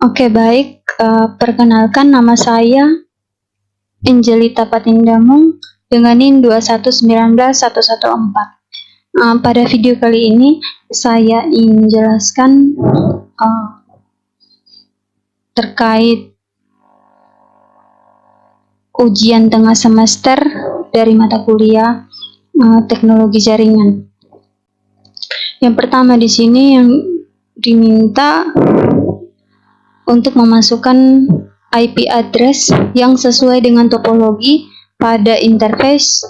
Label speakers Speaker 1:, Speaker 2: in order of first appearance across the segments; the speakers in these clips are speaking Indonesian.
Speaker 1: Oke, baik. Perkenalkan, nama saya Angelita Patindamung dengan NIM 2191114. Pada video kali ini saya ingin menjelaskan terkait ujian tengah semester dari mata kuliah teknologi jaringan. Yang pertama di sini yang diminta untuk memasukkan IP address yang sesuai dengan topologi pada interface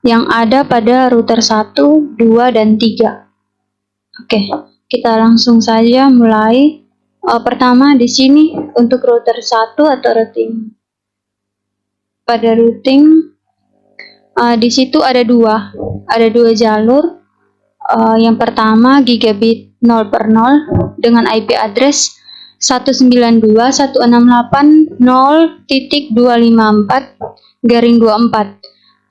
Speaker 1: yang ada pada router 1, 2, dan 3. Oke, kita langsung saja mulai. Pertama di sini untuk router 1 atau routing. Pada routing di situ ada dua jalur. Yang pertama gigabit 0/0 dengan IP address 192.168.0.254/24.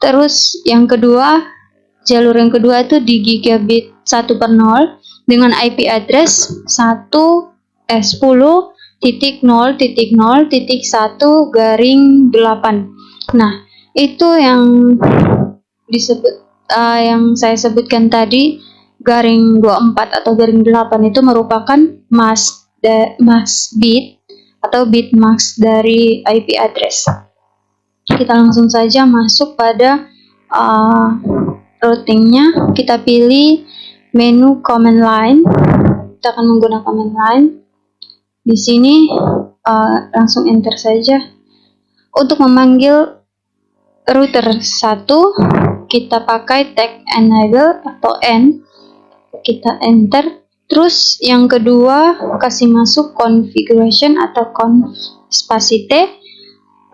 Speaker 1: Terus yang kedua, jalur yang kedua itu di gigabit 1/0 dengan IP address 10.0.0.1/8. Nah, itu yang disebut yang saya sebutkan tadi, garing 24 atau garing 8 itu merupakan mask bit atau bit mask dari IP address. Kita langsung saja masuk pada routingnya. Kita pilih menu command line. Kita akan menggunakan command line. Di sini langsung enter saja. Untuk memanggil router 1 kita pakai tag enable atau N. Kita enter. Terus yang kedua kasih masuk configuration atau conf spasi T,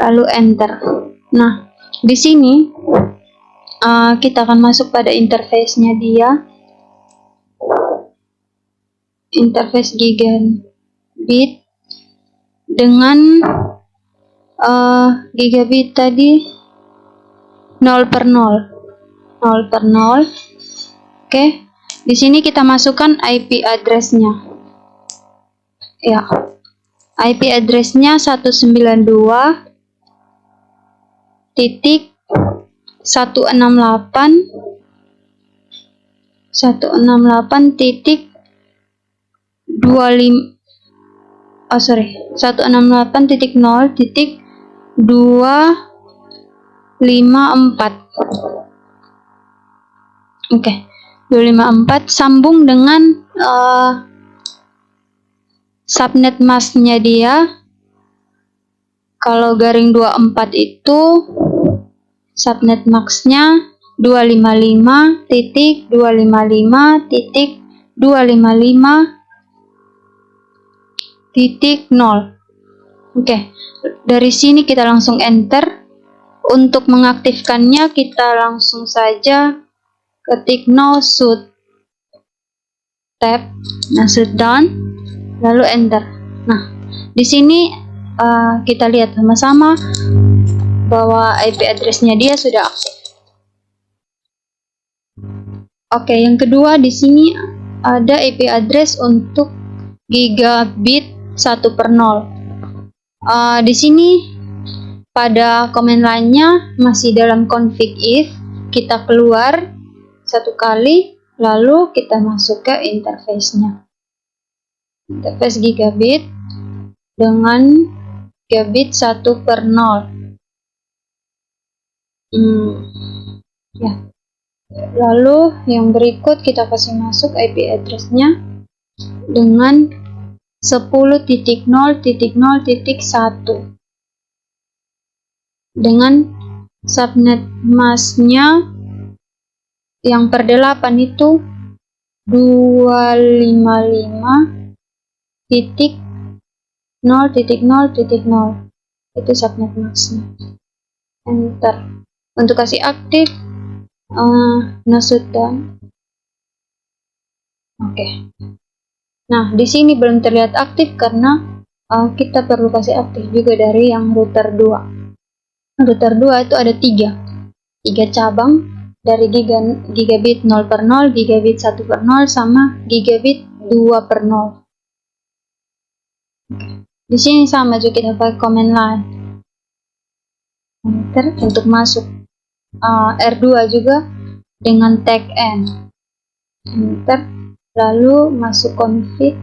Speaker 1: lalu enter. Nah, di sini kita akan masuk pada interface-nya dia. Interface gigabit dengan gigabit tadi 0/0. Oke. Di sini kita masukkan IP address-nya. Ya. IP address-nya 168.0.254. Oke. 254 sambung dengan subnet mask-nya dia. Kalau garing 24 itu subnet mask-nya 255.255.255.0. Oke, dari sini kita langsung enter. Untuk mengaktifkannya kita langsung saja ketik no shoot tab, shoot down, lalu enter. Nah, di sini kita lihat sama-sama bahwa IP address-nya dia sudah aktif. Oke, yang kedua di sini ada IP address untuk gigabit 1/0. Di sini pada command line-nya masih dalam config if, kita keluar satu kali, lalu kita masuk ke interface-nya. Interface gigabit dengan gigabit 1/0. Ya. Lalu yang berikut kita kasih masuk IP address-nya dengan 10.0.0.1 dengan subnet mask-nya yang per 8 itu 255.0.0.0. Itu subnet mask-nya. Enter. Untuk kasih aktif no shoot down. Oke. Nah, di sini belum terlihat aktif karena kita perlu kasih aktif juga dari yang router 2. Router 2 itu ada 3 cabang dari gigabit 0/0, gigabit 1/0, sama gigabit 2/0. Di sini sama juga kita pakai command line. Enter untuk masuk. R2 juga dengan tag N. Enter, lalu masuk config.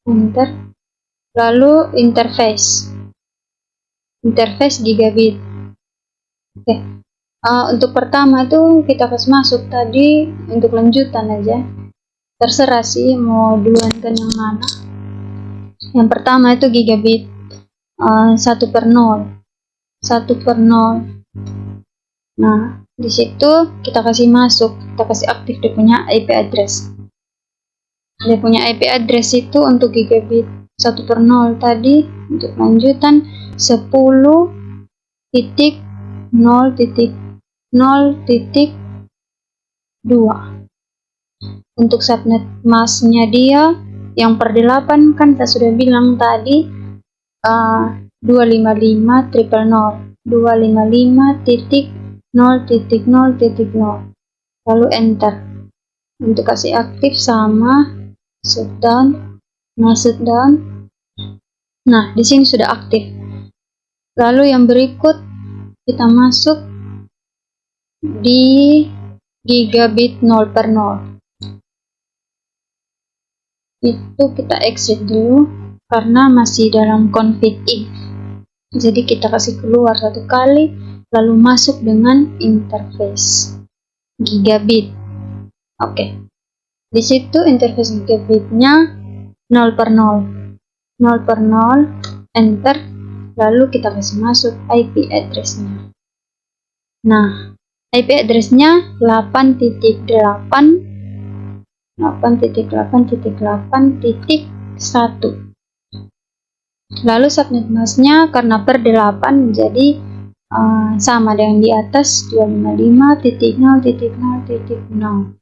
Speaker 1: Enter, lalu interface gigabit. Oke. Untuk pertama itu kita kasih masuk tadi, untuk lanjutan aja. Terserah sih mau duluan kan yang mana. Yang pertama itu gigabit 1/0. Nah, di situ kita kasih masuk, kita kasih aktif dia punya IP address. Dia punya IP address itu untuk gigabit 1/0 tadi, untuk lanjutan 10.0.0.2. Untuk subnet masknya dia yang per 8 kan saya sudah bilang tadi 255.0.0.0.0, lalu enter untuk kasih aktif sama shutdown. Nah, di sini sudah aktif. Lalu yang berikut kita masuk di gigabit 0/0. Itu kita exit dulu karena masih dalam config if. Jadi kita kasih keluar satu kali, lalu masuk dengan interface gigabit. Oke. Di situ interface gigabitnya 0/0. Enter, lalu kita kasih masuk IP address-nya. Nah, IP address-nya 8.8.8.1. Lalu subnet masknya karena per 8 jadi sama dengan di atas 255.0.0.0.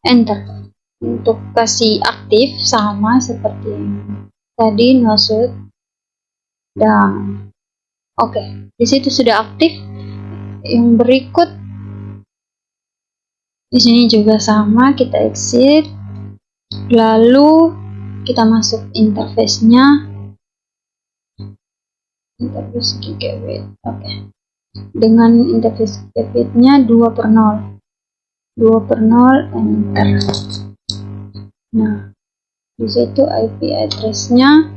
Speaker 1: Enter untuk kasih aktif sama seperti yang tadi, no shutdown. Oke, di situ sudah aktif. Yang berikut di sini juga sama, kita exit, lalu kita masuk interface-nya, interface gigabit. Oke. Dengan interface gigabitnya 2/0. Enter. Nah, di situ IP address-nya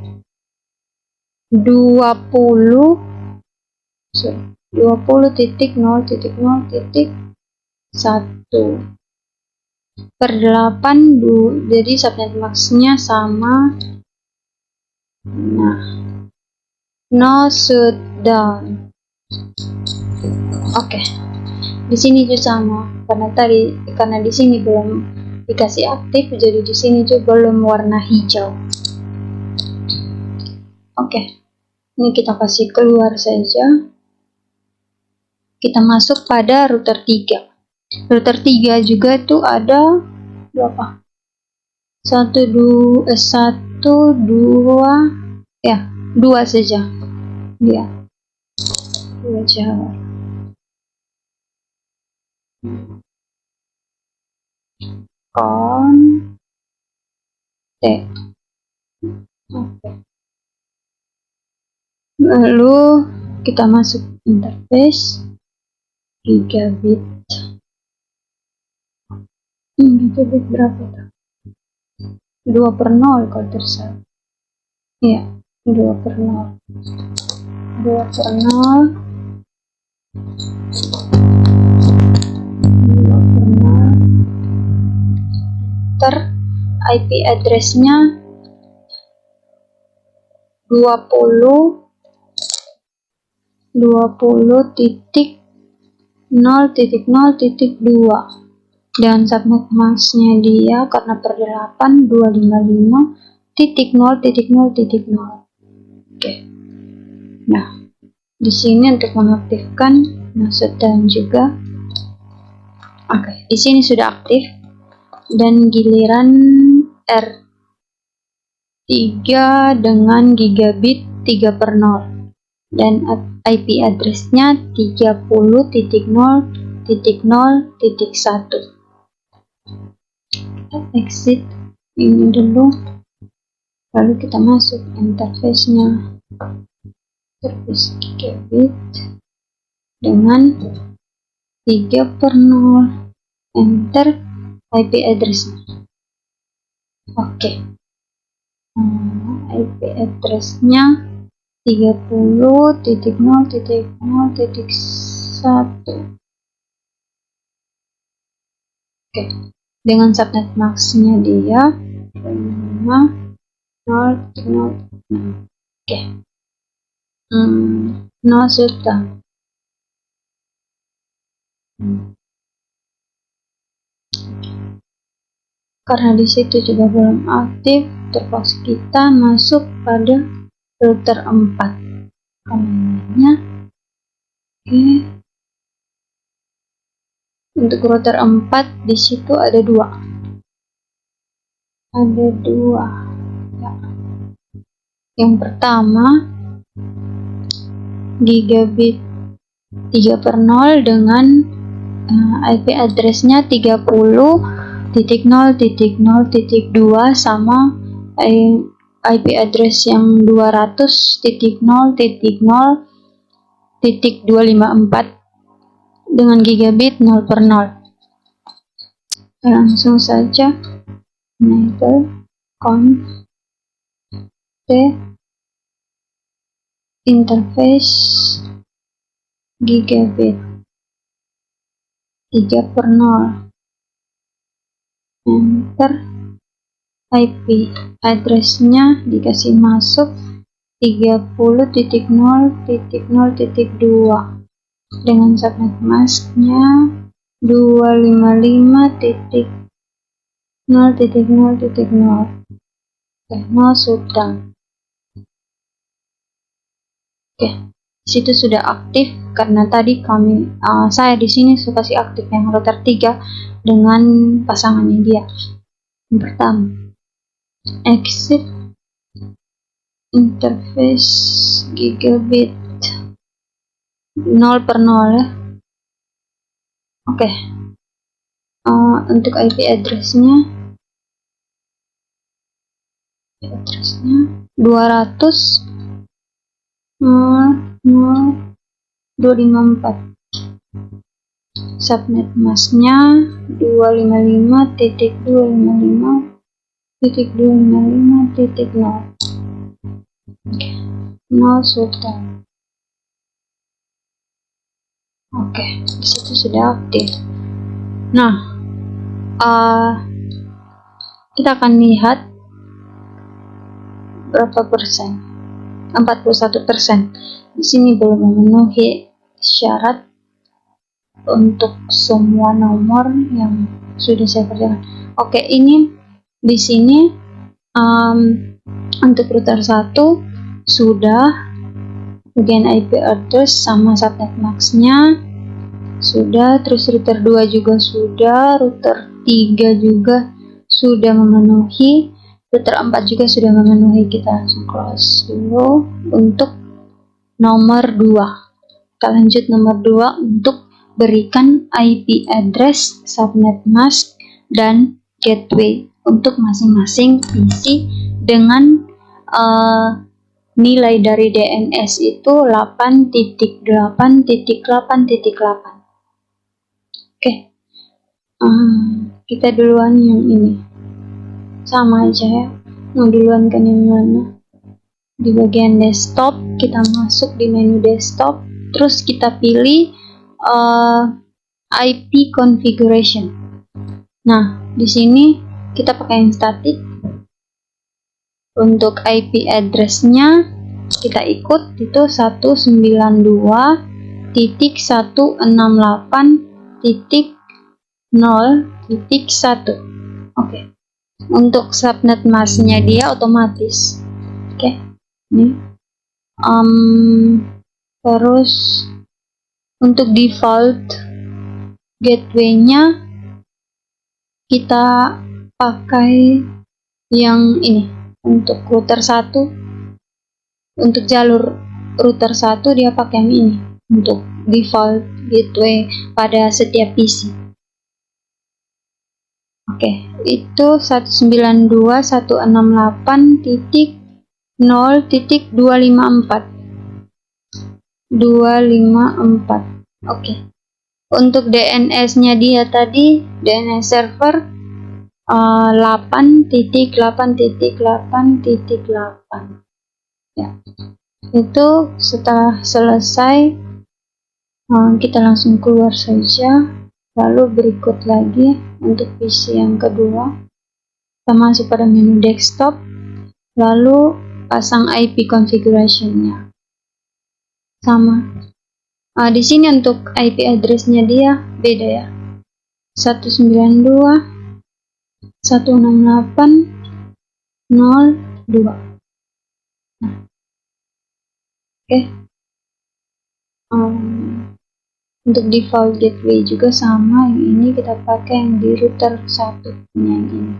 Speaker 1: 20.0.0.1 per 8, jadi subnet masknya sama. Nah, no shutdown. Oke. Di sini juga sama, karena di sini belum dikasih aktif, jadi di sini juga belum warna hijau. Oke. Ini kita kasih keluar saja. Kita masuk pada router 3. Router 3 juga itu ada berapa? 2 saja. Ya. 2 Java. Oke. Lalu kita masuk interface gigabit. Gigabit berapa tuh? 2/0 kalau tersalah. Iya, 2/0. 2/0. IP address-nya 20.0.0.2 dan subnet masknya dia karena per 8 255.0.0.0. Oke. Nah, di sini untuk mengaktifkan shutdown juga. Oke, di sini sudah aktif dan giliran R3 dengan gigabit 3/0 dan IP address-nya 30.0.0.1. Exit, ini dulu, lalu kita masuk interface-nya, interface gigabit dengan 3/0, enter IP address-nya. Oke. IP address-nya 30.0.0.1. Oke. Dengan subnet max-nya dia 5.0.0.6. Oke. No sudah. Karena di situ juga belum aktif, terpaksa kita masuk pada router 4. Komennya, oke. Untuk router 4 di situ ada dua. Ya. Yang pertama gigabit 3/0 dengan IP address-nya 30.0.0.2 sama IP address yang 200.0.0.254 dengan gigabit 0/0. Langsung saja enable conf interface gigabit 3/0, enter IP address-nya dikasih masuk 30.0.0.2 dengan subnet mask-nya 255.0.0.0. No sudah. Oke, situ sudah aktif karena tadi saya di sini suka kasih aktif yang router 3 dengan pasangannya dia. Yang pertama, exit interface gigabit 0/0 ya. Oke. Untuk IP address-nya 200.0.0.254. Subnet mask-nya 255.255.255.0. No sudah. Oke, disitu sudah aktif. Nah, kita akan lihat berapa persen. 41%. Di sini belum memenuhi syarat untuk semua nomor yang sudah saya kerjakan. Oke, ini di sini untuk router 1 sudah, bagian IP address sama subnet max-nya sudah, terus router 2 juga sudah, router 3 juga sudah memenuhi, router 4 juga sudah memenuhi. Kita langsung close dulu. Untuk nomor 2, kita lanjut nomor 2 untuk berikan IP address, subnet mask, dan gateway untuk masing-masing PC dengan nilai dari DNS itu 8.8.8.8. Oke, kita duluan yang ini, sama aja ya, mau duluan kan yang mana. Di bagian desktop kita masuk di menu desktop, terus kita pilih IP configuration. Nah, di sini kita pakai yang static. Untuk IP address-nya kita ikut itu 192.168.0.1. Oke. Untuk subnet mask-nya dia otomatis. Oke. Ini. Terus untuk default gateway-nya kita pakai yang ini. Untuk router 1, untuk jalur router 1 dia pakai yang ini untuk default gateway pada setiap PC. Oke, itu 192.168.254. Oke. Untuk DNS-nya dia tadi, DNS server 8.8.8.8. Ya. Itu setelah selesai, kita langsung keluar saja. Lalu berikut lagi untuk PC yang kedua, kita masuk pada menu desktop, lalu pasang IP configuration-nya. Sama. Di sini untuk IP address-nya dia beda ya. 192.168.02. Oke. Untuk default gateway juga sama, yang ini kita pakai yang di router 1 yang ini.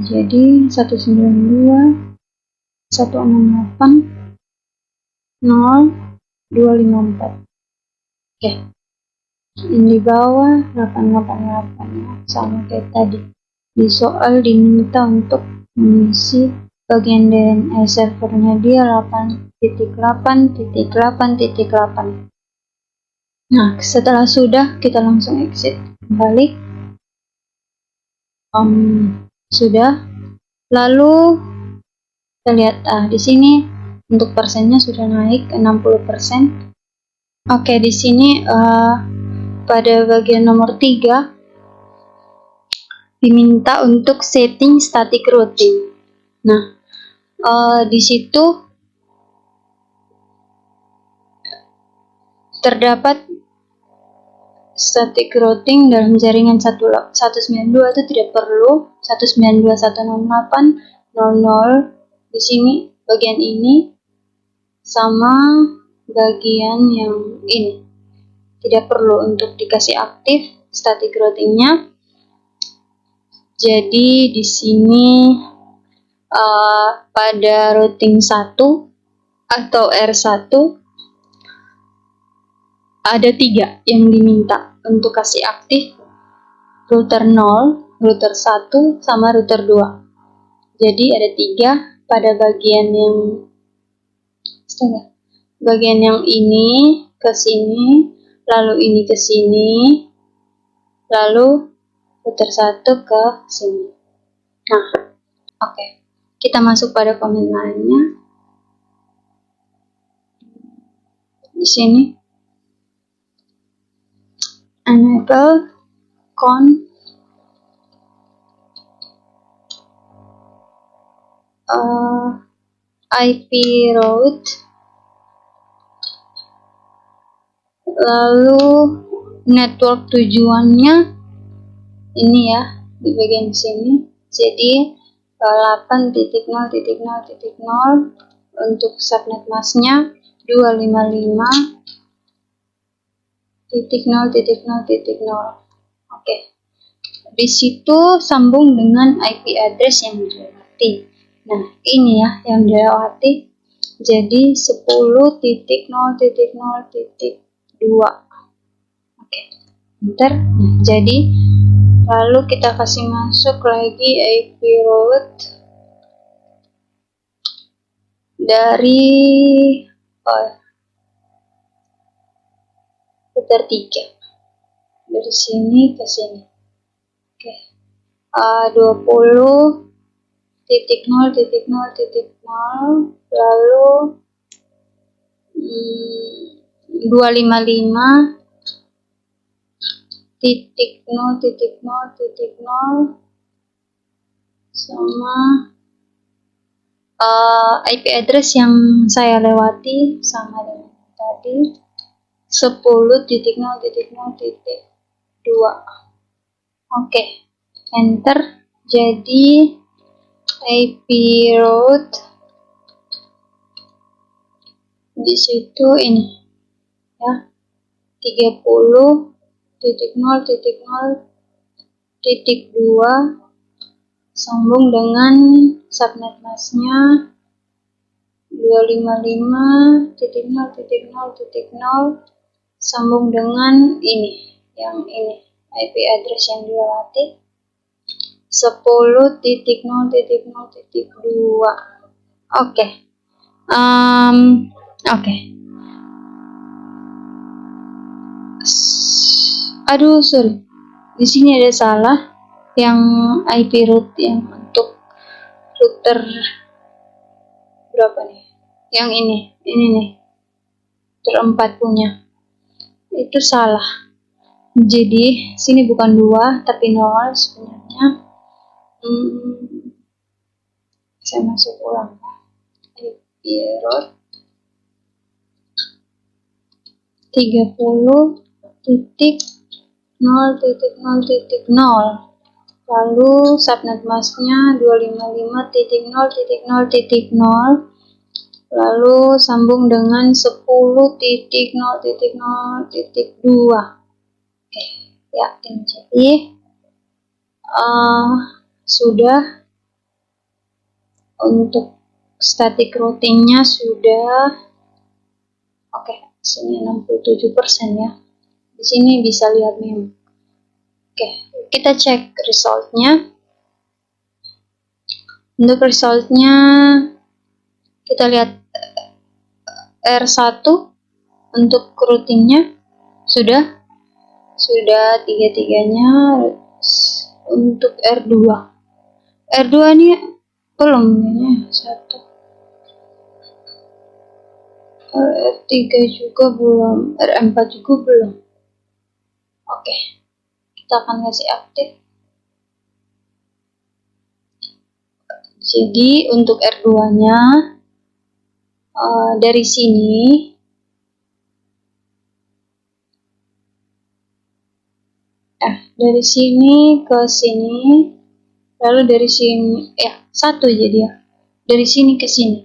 Speaker 1: Jadi 192.168.0254. Oke. Ini di bawah 888 ya, sama kayak tadi. Di soal diminta untuk mengisi bagian DNS servernya dia 8.8.8.8. Nah, setelah sudah, kita langsung exit kembali. Sudah. Lalu kita lihat di sini untuk persennya sudah naik ke 60%. Oke, di sini pada bagian nomor 3 diminta untuk setting static routing. Nah, di situ terdapat static routing dalam jaringan 192 itu tidak perlu. 192.168.00 di sini bagian ini sama bagian yang ini tidak perlu untuk dikasih aktif static routingnya. Jadi di sini pada routing 1 atau R1 ada 3 yang diminta untuk kasih aktif, router 0, router 1, sama router 2. Jadi ada 3 pada bagian yang ini ke sini, lalu ini ke sini, lalu router 1 ke sini. Nah, oke. Kita masuk pada command line-nya. Di sini enable con IP route, lalu network tujuannya ini ya di bagian sini. Jadi 8.0.0.0 untuk subnet masknya 255.0.0.0. Oke. Di situ sambung dengan IP address yang dilewati. Nah, ini ya yang dilewati. Jadi 10.0.0.2. Oke. Enter. Nah, jadi lalu kita kasih masuk lagi IP route dari router 3 dari sini ke sini. Oke. 20.0.0.0 lalu 255.0.0.0 sama IP address yang saya lewati sama dengan tadi 10.0.0.2. Oke, enter. Jadi IP route di situ ini ya 30.0.0.2 sambung dengan subnet masknya 255.0.0.0 sambung dengan ini yang ini IP address yang dilewati 10.0.0.2. Oke. Oke. Aduh, sorry. Di sini ada salah. Yang IP root yang untuk router berapa nih? Yang ini nih. Router 4 punya. Itu salah. Jadi sini bukan 2 tapi 0 sebenarnya. Saya masuk ulang. IP root 30.0.0.0, lalu subnet masknya 255.0.0.0, lalu sambung dengan 10.0.0.2. Oke, ya ini jadi sudah. Untuk static routingnya sudah. Oke, sini 67% ya. Di sini bisa lihat meme. Oke, kita cek resultnya. Untuk resultnya kita lihat R1 untuk routingnya sudah tiga-tiganya. Untuk R2 ini belum ya, 1. R3 juga belum, R4 juga belum. Oke, kita akan kasih aktif. Jadi untuk R2 nya dari sini dari sini ke sini, lalu dari sini satu jadi ya, dari sini ke sini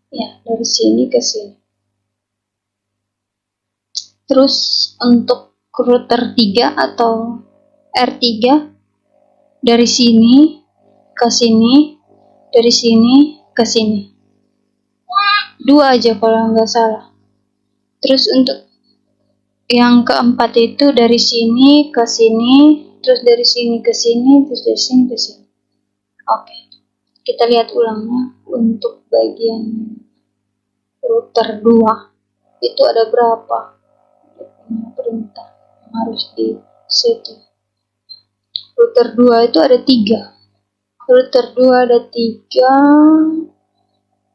Speaker 1: ya, dari sini ke sini. Terus untuk router 3 atau R3 dari sini ke sini, dari sini ke sini, 2 aja kalau nggak salah. Terus untuk yang keempat itu dari sini ke sini, terus dari sini ke sini, terus dari sini ke sini. Oke, kita lihat ulangnya. Untuk bagian router 2 itu ada berapa perintah yang harus di setting. Router 2 itu ada 3. Router 2 ada 3.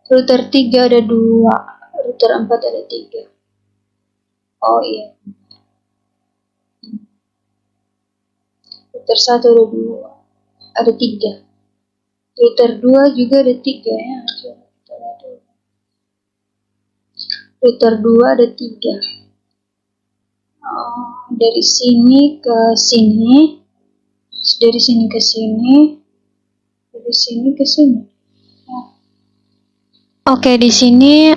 Speaker 1: Router 3 ada 2. Router 4 ada 3. Oh iya. Router 1 ada 2. Ada 3. Router 2 juga ada 3 ya. Router 2 ada 3. Dari sini ke sini, dari sini ke sini, dari sini ke sini. Oke, di sini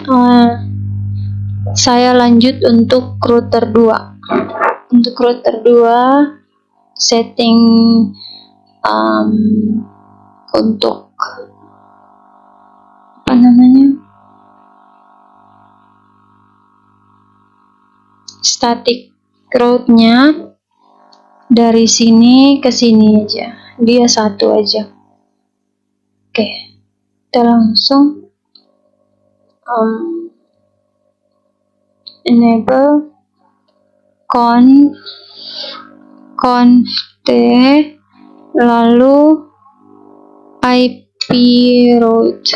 Speaker 1: saya lanjut untuk router 2. Untuk router 2 setting untuk apa namanya, static route-nya dari sini ke sini aja, dia 1 aja. Oke, kita langsung enable conf lalu IP route.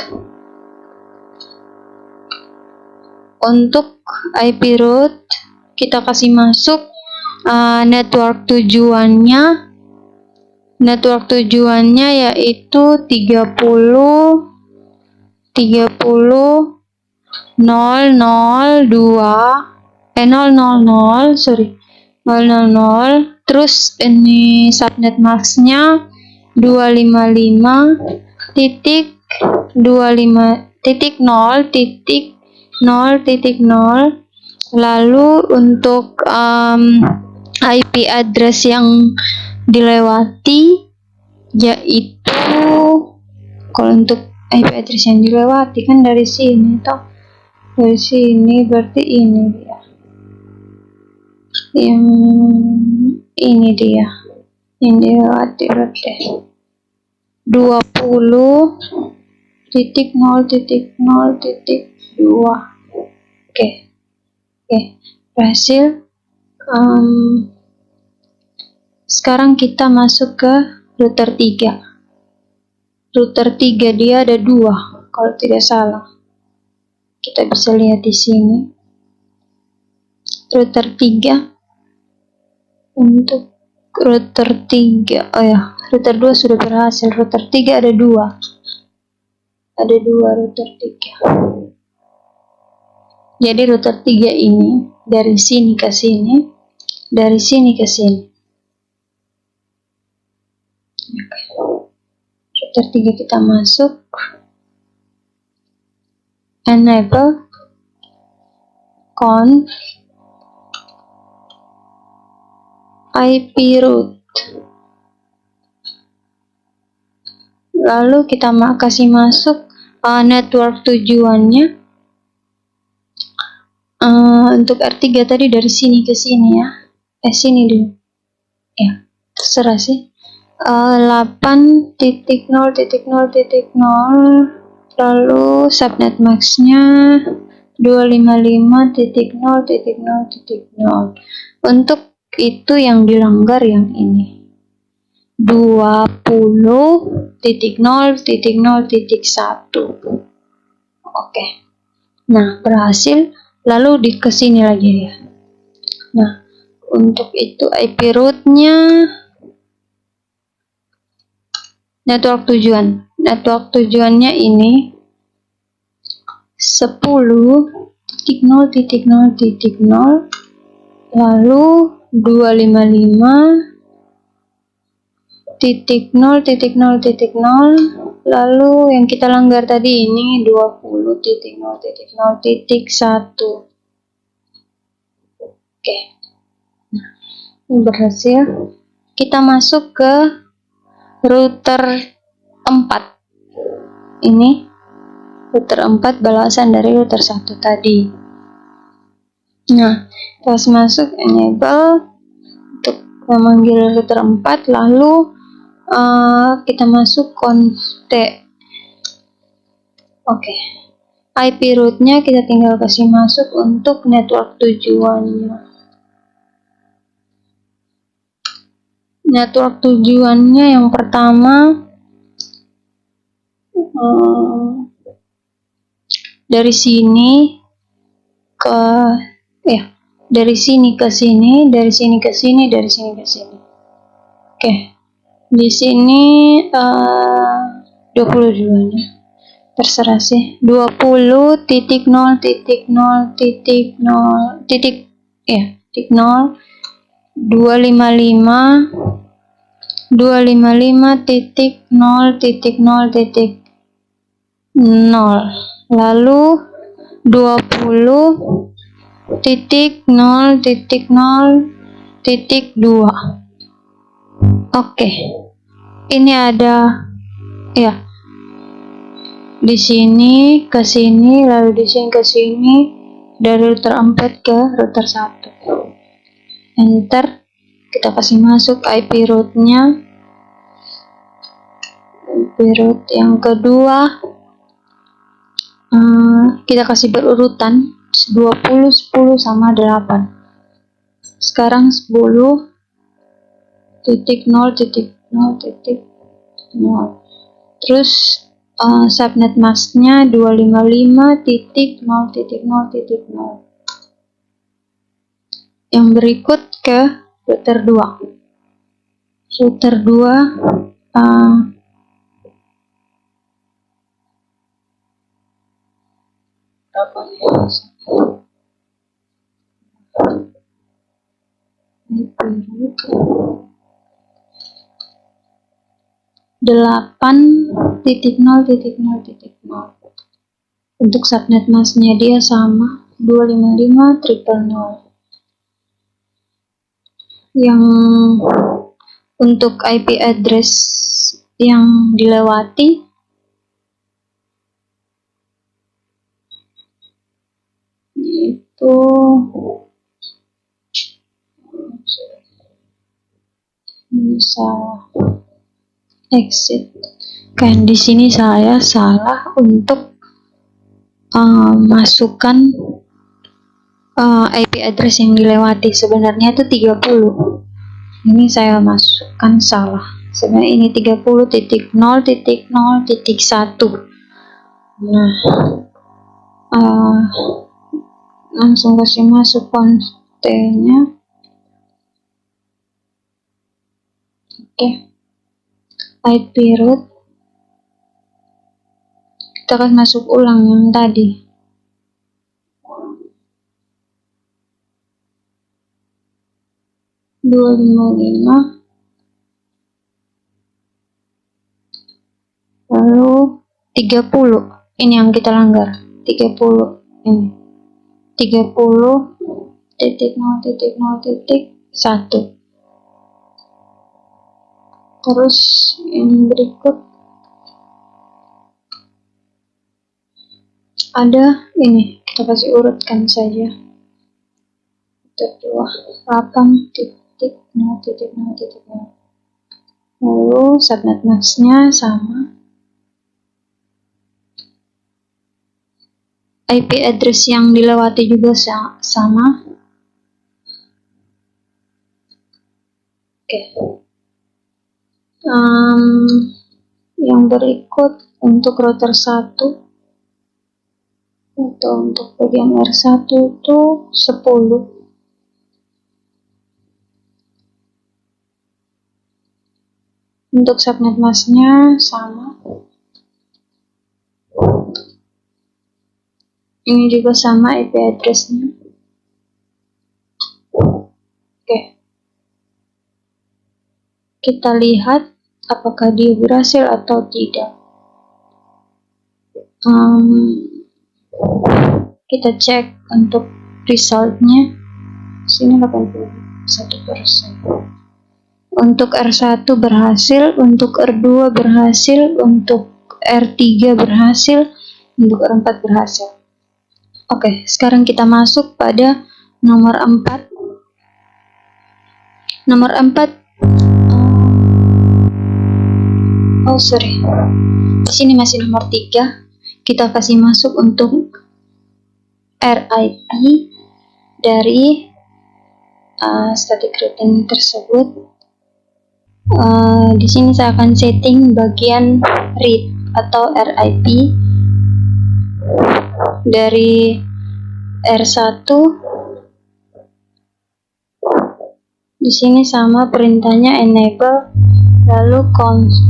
Speaker 1: Untuk IP route kita kasih masuk network tujuannya. Network tujuannya yaitu 000, terus ini subnet masknya 255.0.0.0. Lalu untuk IP address yang dilewati yaitu, kalau untuk IP address yang dilewati kan dari sini toh, dari sini berarti ini ya, yang Ini dia yang dilewati deh. 20.0.0.2. Oke, berhasil. Sekarang kita masuk ke router 3. Router 3 dia ada 2 kalau tidak salah. Kita bisa lihat di sini. Router 3 untuk router 3. Oh ya, router 2 sudah berhasil. Router 3 ada 2. Ada 2 router 3. Jadi router 3 ini dari sini ke sini, dari sini ke sini. Oke. Router 3 kita masuk. Enable conf IP route. Lalu kita kasih masuk network tujuannya. Untuk R3 tadi dari sini ke sini ya. Sini dulu. Ya, terserah sih. 8.0.0.0 lalu subnet max-nya 255.0.0.0. Untuk itu yang dilanggar yang ini 20.0.0.1. Oke. Nah, berhasil. Lalu di kesini lagi ya. Nah, untuk itu IP route-nya network tujuan. Network tujuannya ini 10.0.0.0 lalu 255.0.0.0 lalu yang kita langgar tadi ini 20.0.0.1. Oke. Nah, ini berhasil. Kita masuk ke router 4. Ini router 4 balasan dari router 1 tadi. Nah, pas masuk enable untuk memanggil router 4, lalu kita masuk conf t. Oke. IP route-nya kita tinggal kasih masuk untuk network tujuannya. Network tujuannya yang pertama dari sini ke dari sini ke sini, dari sini ke sini, dari sini ke sini. Oke. Di sini 22 nya. Terserah sih. 255.0.0.0 lalu 20.0.0.2. Oke. Ini ada ya. Di sini ke sini, lalu di sini ke sini, dari router 4 ke router 1. Enter. Kita kasih masuk IP route-nya. IP route yang kedua kita kasih berurutan 20, 10 sama 8. Sekarang 10.0.0.0. Terus subnet mask-nya 255.0.0.0. Yang berikut ke router 2. Router 2 8.0.0.0. Untuk subnet mask-nya dia sama 255.000. Yang untuk IP address yang dilewati itu Ini salah. Exit. Kan di sini saya salah untuk masukkan IP address yang dilewati. Sebenarnya itu 30. Ini saya masukkan salah. Sebenarnya ini 30.0.0.1. Nah, langsung kasih masuk kontennya. Oke. IP root. Kita akan masuk ulang yang tadi. Dua lima lima. Lalu 30. Ini yang kita langgar. 30 ini. 30.0.0.1. Terus yang berikut ada ini, kita kasih urutkan saja. 8.0.0.0. Lalu subnet masknya sama. IP address yang dilewati juga sama. Oke. Yang berikut untuk router 1 atau untuk bagian R1 itu 10. Untuk subnet masknya sama. Ini juga sama IP address-nya. Oke. Kita lihat apakah dia berhasil atau tidak. Kita cek untuk resultnya. Sini 81%. Untuk R1 berhasil, untuk R2 berhasil, untuk R3 berhasil, untuk R4 berhasil. Oke, sekarang kita masuk pada nomor 4. Nomor 4. Di sini masih nomor 3. Kita kasih masuk untuk RIP dari static routing tersebut. Di sini saya akan setting bagian read atau RIP dari R1. Di sini sama perintahnya enable, lalu const,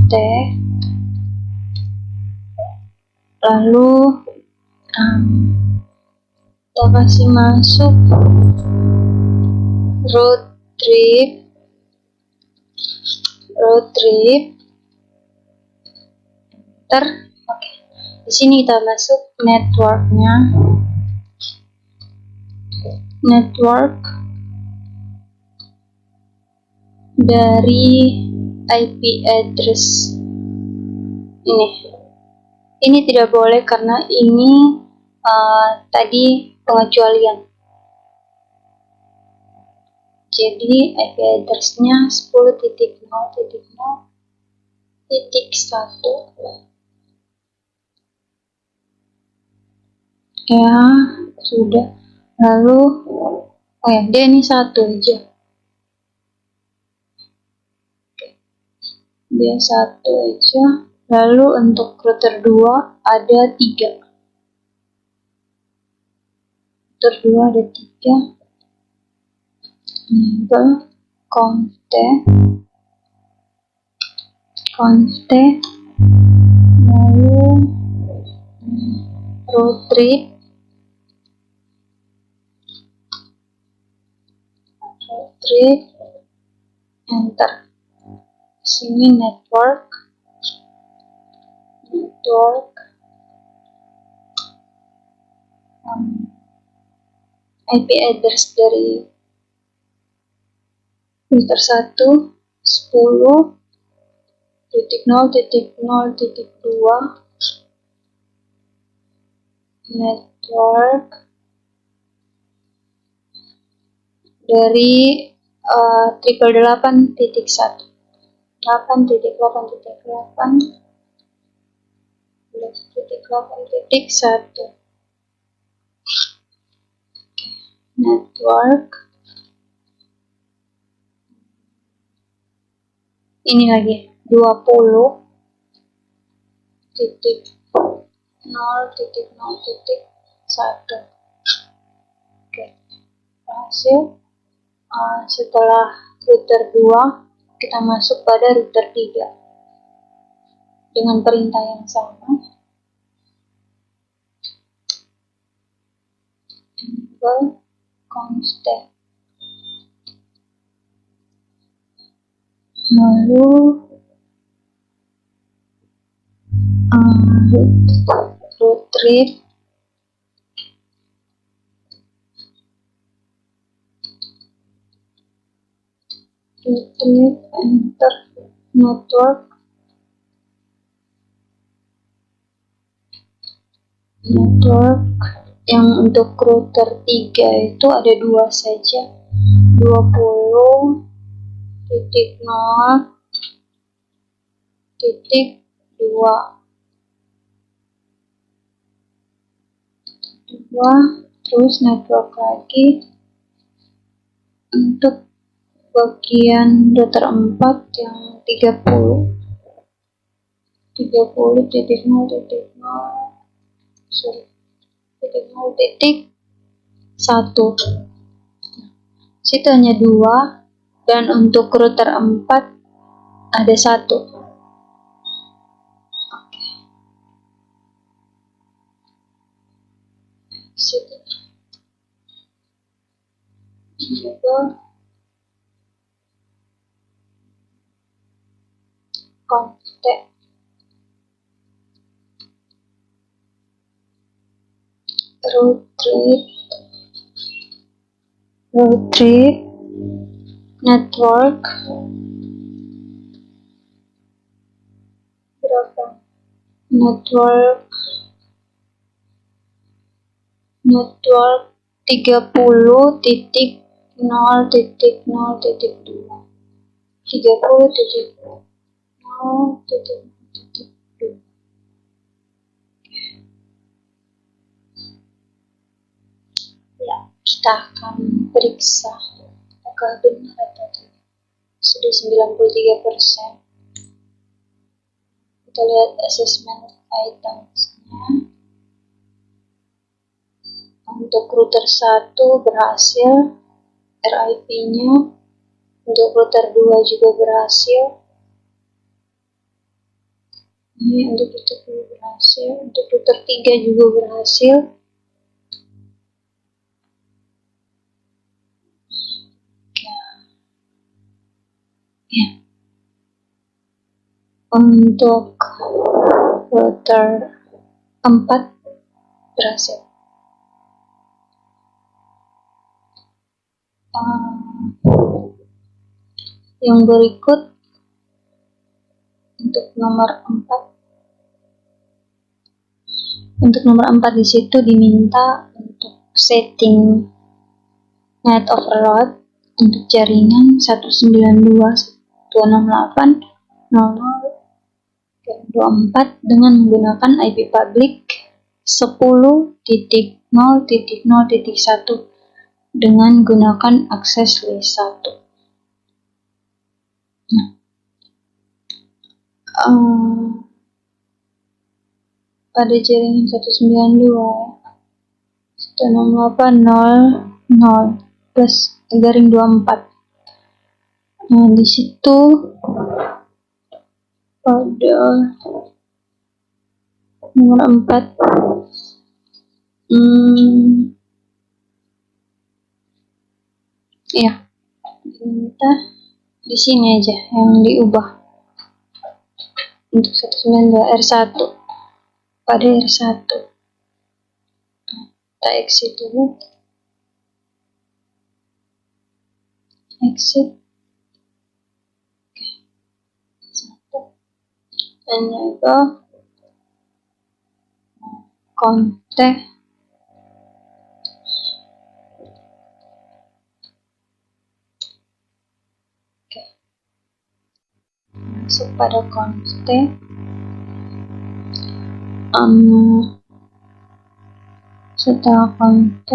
Speaker 1: lalu kita kasih masuk root trip. Oke. Di sini kita masuk network dari IP address ini tidak boleh karena ini tadi pengecualian. Jadi IP address-nya 10.0.0.1. Ya, sudah. Lalu dia ini 1 aja. Dia 1 aja. Lalu untuk router 2 ada 3. Router 2 ada 3. Enable const, lalu root trip, enter. Sini network IP address dari router 1 10.0.0.2 network dari 888.1. 8.8.8 11.8.1 network. Ini lagi 20.0.0.1. Oke, berhasil. Setelah router 2, kita masuk pada router 3 dengan perintah yang sama. Enable constant. Lalu root trip enter network yang untuk router 3 itu ada 2 saja, 20.0.2 terus network lagi. Untuk bagian router 4 yang 30.0.0.1. Situ hanya 2 dan untuk router 4 ada 1. Situ juga kontak root trip network berapa? Network 30.0.0.2 30.0.0.2. Ya, kita akan periksa apakah benar atau tidak. Sudah 93%. Kita lihat assessment items-nya. Untuk router 1 berhasil, RIP-nya. Untuk router 2 juga berhasil. Ini untuk router 2 berhasil. Untuk router 3 juga berhasil. Ya. Untuk router 4 berhasil. Yang berikut untuk nomor 4. Untuk nomor 4 di situ diminta untuk setting net overload untuk jaringan 192.168.00.24 dengan menggunakan IP public 10.0.0.1 dengan gunakan akses list 1. Pada jaringan 192.168.0.0 plus garing 24. Nah, di situ pada nomor 4 ya, kita di sini aja yang diubah untuk 192 R1 pada R1. Kita exit dulu. Exit. Enable kontak masuk pada const. Setelah const,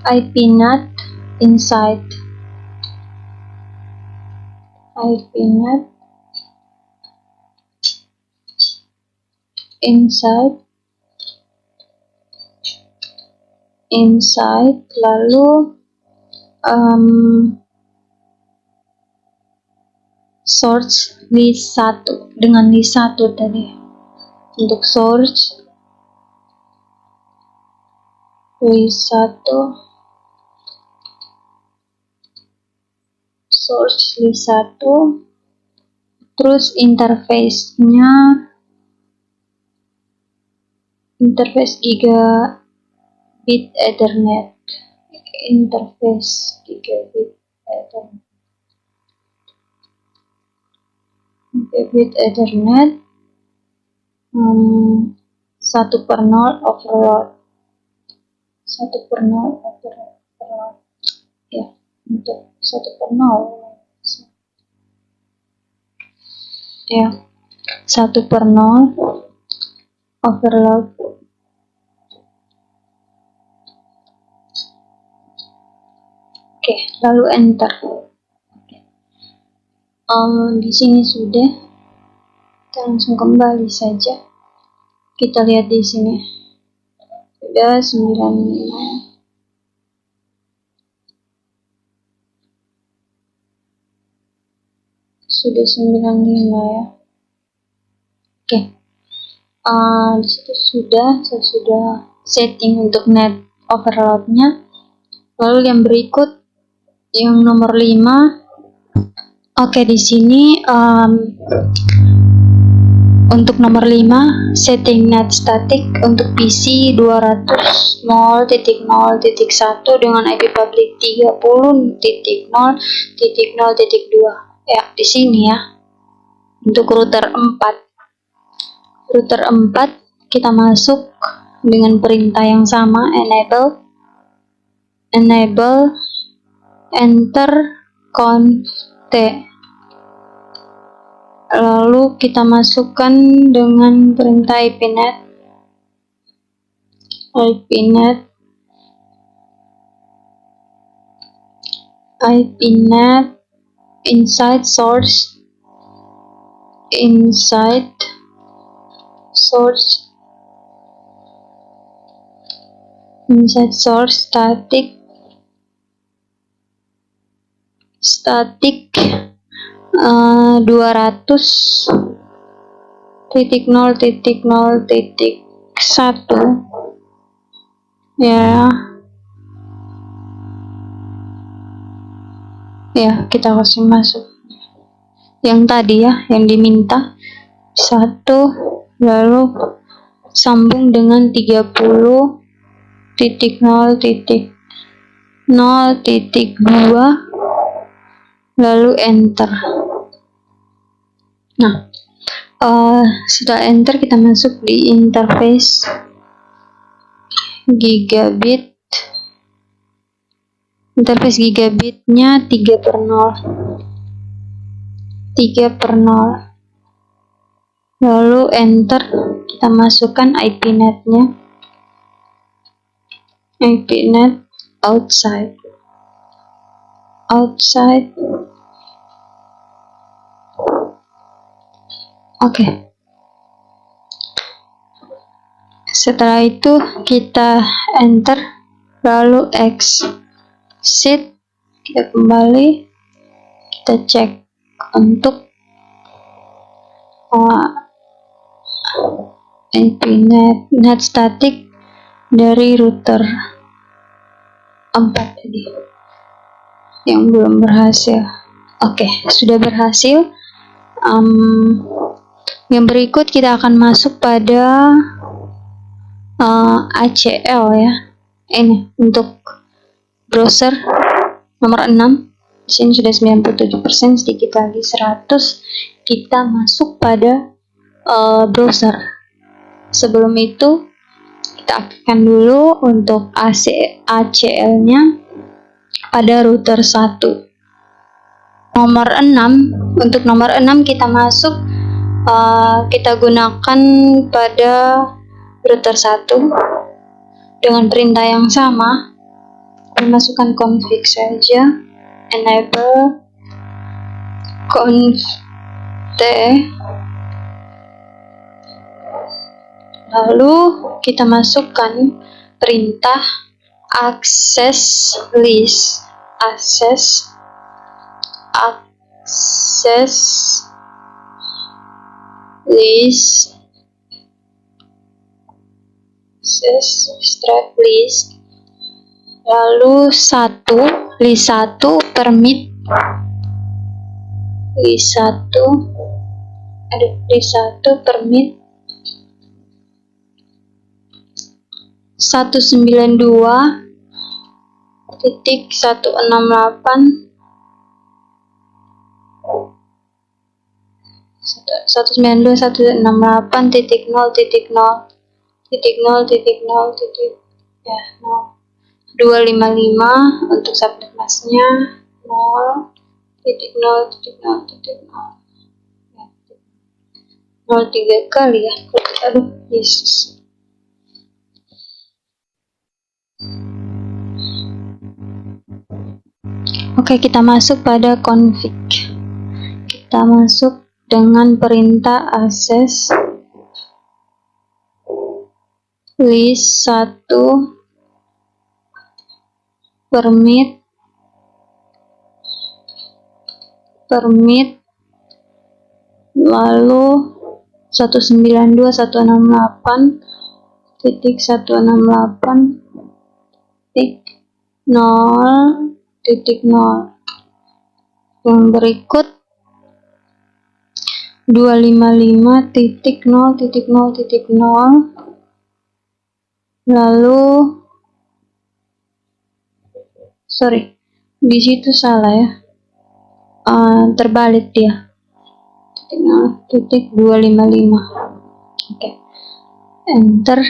Speaker 1: ipnet inside lalu source list 1 dengan list 1 tadi. Untuk source list 1, terus interface gigabit Ethernet, gigabit Ethernet 1/0 overload ya, untuk 1/0 ya, 1/0 overload. Oke, lalu enter. Di sini sudah, kita langsung kembali saja. Kita lihat di sini sudah 95. Sudah 95 ya. Oke. Di situ saya sudah setting untuk net overload-nya. Lalu yang berikut yang nomor 5. Oke, di sini untuk nomor 5 setting net static untuk PC 200.0.0.1 dengan IP public 30.0.0.2 ya, di sini ya. Untuk router 4 kita masuk dengan perintah yang sama, enable enter const. Lalu kita masukkan dengan perintah ipnet inside source static 200.0.0.1 ya, kita kasih masuk yang tadi ya, yang diminta 1, lalu sambung dengan 30.0.0.2 lalu enter. Nah, setelah enter kita masuk di interface gigabitnya 3/0 lalu enter. Kita masukkan ipnet outside. Oke. Setelah itu kita enter lalu exit, kita kembali, kita cek untuk net static dari router 4 tadi yang belum berhasil. Oke, sudah berhasil. Yang berikut kita akan masuk pada ACL ya. Ini untuk browser nomor 6. Di sini sudah 97%, sedikit lagi 100. Kita masuk pada browser. Sebelum itu kita aktifkan dulu untuk ACL-nya pada router 1. nomor 6. Untuk nomor 6 kita masuk, kita gunakan pada router 1 dengan perintah yang sama. Masukkan config saja, enable conf t, lalu kita masukkan perintah access list, access list, strap list, lalu list 1 permit list 1 permit 255 untuk subnet masknya 0.0 kali ya. Aduh, Yesus. Oke, kita masuk pada config. Kita masuk dengan perintah access list 1 permit lalu 192.168.0.0. Yang berikut 255.0.0.0, lalu di situ salah ya, terbalik dia, 0.255. Oke, enter.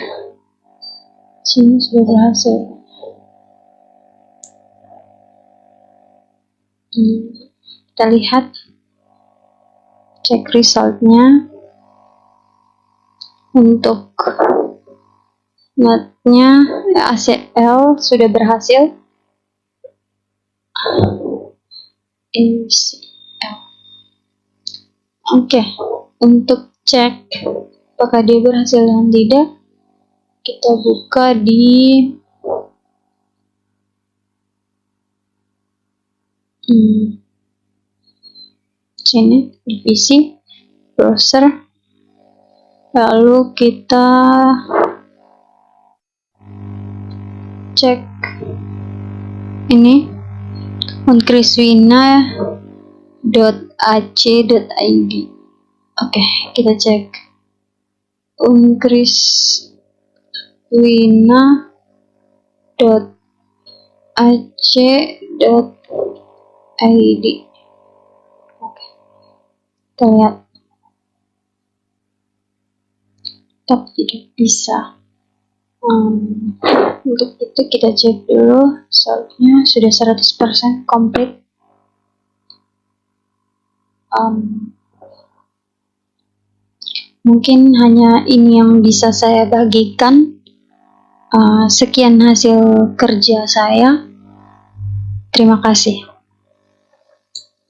Speaker 1: Sini sudah berhasil. Kita lihat, cek resultnya. Untuk netnya ACL sudah berhasil. Oke, untuk cek apakah dia berhasil dan tidak, kita buka di sini di PC browser, lalu kita cek ini uncriswina.ac.id. Oke, kita cek uncriswina.ac.id. Oke, kita lihat, tapi tidak bisa. Untuk itu kita cek dulu saltnya sudah 100% komplit. Mungkin hanya ini yang bisa saya bagikan. Sekian hasil kerja saya. Terima kasih.